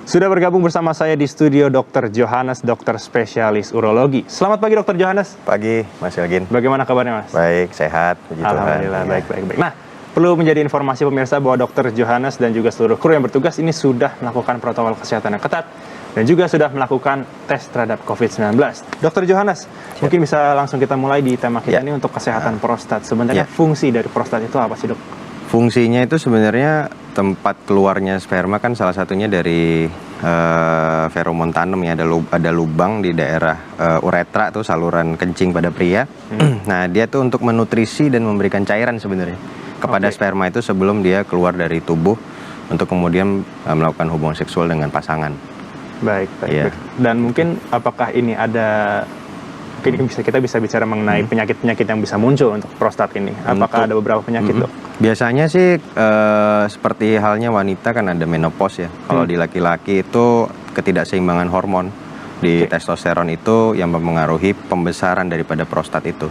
Sudah bergabung bersama saya di studio Dr. Johannes, dokter spesialis urologi. Selamat pagi Dr. Johannes. Pagi Mas Elgin. Bagaimana kabarnya Mas? Baik, sehat. Puji Alhamdulillah, Tuhan. baik. Nah, perlu menjadi informasi pemirsa bahwa Dr. Johannes dan juga seluruh kru yang bertugas ini sudah melakukan protokol kesehatan yang ketat dan juga sudah melakukan tes terhadap COVID-19. Dr. Johannes, mungkin bisa langsung kita mulai di tema kita ini untuk kesehatan prostat. Sebenarnya fungsi dari prostat itu apa sih dok? Fungsinya itu sebenarnya tempat keluarnya sperma kan salah satunya dari feromon tanem ya, ada lubang di daerah uretra tuh, saluran kencing pada pria. Nah, dia tuh untuk menutrisi dan memberikan cairan sebenarnya kepada sperma itu sebelum dia keluar dari tubuh untuk kemudian melakukan hubungan seksual dengan pasangan. Baik. Dan mungkin apakah ini ada, mungkin kita bisa bicara mengenai penyakit-penyakit yang bisa muncul untuk prostat ini. Apakah ada beberapa penyakit dok? Biasanya sih seperti halnya wanita kan ada menopause ya. Kalau di laki-laki itu ketidakseimbangan hormon di testosteron itu yang mempengaruhi pembesaran daripada prostat itu.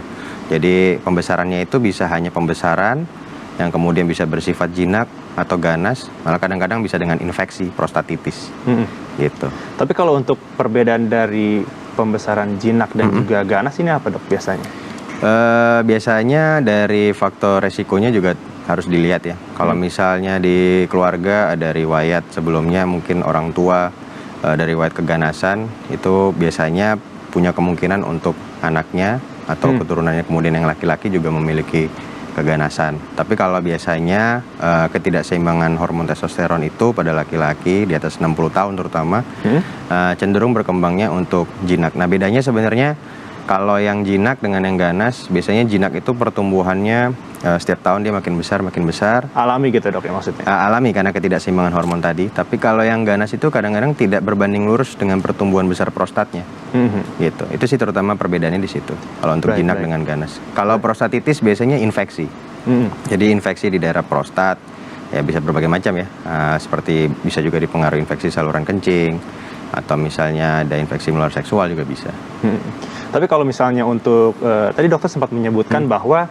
Jadi pembesarannya itu bisa hanya pembesaran yang kemudian bisa bersifat jinak atau ganas, malah kadang-kadang bisa dengan infeksi prostatitis. Gitu. Tapi kalau untuk perbedaan dari pembesaran jinak dan juga ganas ini apa dok biasanya? Biasanya dari faktor resikonya juga harus dilihat ya. Kalau misalnya di keluarga ada riwayat sebelumnya, mungkin orang tua dari riwayat keganasan, itu biasanya punya kemungkinan untuk anaknya atau keturunannya kemudian yang laki-laki juga memiliki keganasan. Tapi kalau biasanya ketidakseimbangan hormon testosteron itu pada laki-laki di atas 60 tahun terutama cenderung berkembangnya untuk jinak. Nah, bedanya sebenarnya kalau yang jinak dengan yang ganas, biasanya jinak itu pertumbuhannya setiap tahun dia makin besar. Alami gitu dok ya maksudnya? Alami karena ketidakseimbangan hormon tadi. Tapi kalau yang ganas itu kadang-kadang tidak berbanding lurus dengan pertumbuhan besar prostatnya. Gitu. Itu sih terutama perbedaannya di situ. Kalau untuk jinak dengan ganas. Kalau prostatitis biasanya infeksi. Jadi infeksi di daerah prostat ya bisa berbagai macam ya. Seperti bisa juga dipengaruhi infeksi saluran kencing atau misalnya ada infeksi menular seksual juga bisa. Tapi kalau misalnya untuk tadi dokter sempat menyebutkan bahwa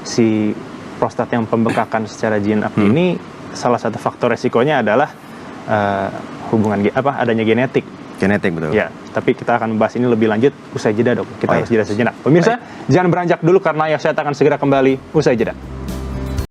si prostat yang pembengkakan secara jinak ini salah satu faktor resikonya adalah adanya genetik. Genetik, betul. Ya, tapi kita akan membahas ini lebih lanjut usai jeda dok. Kita harus jeda sejenak. Pemirsa, jangan beranjak dulu karena Ayah Sehat akan segera kembali usai jeda.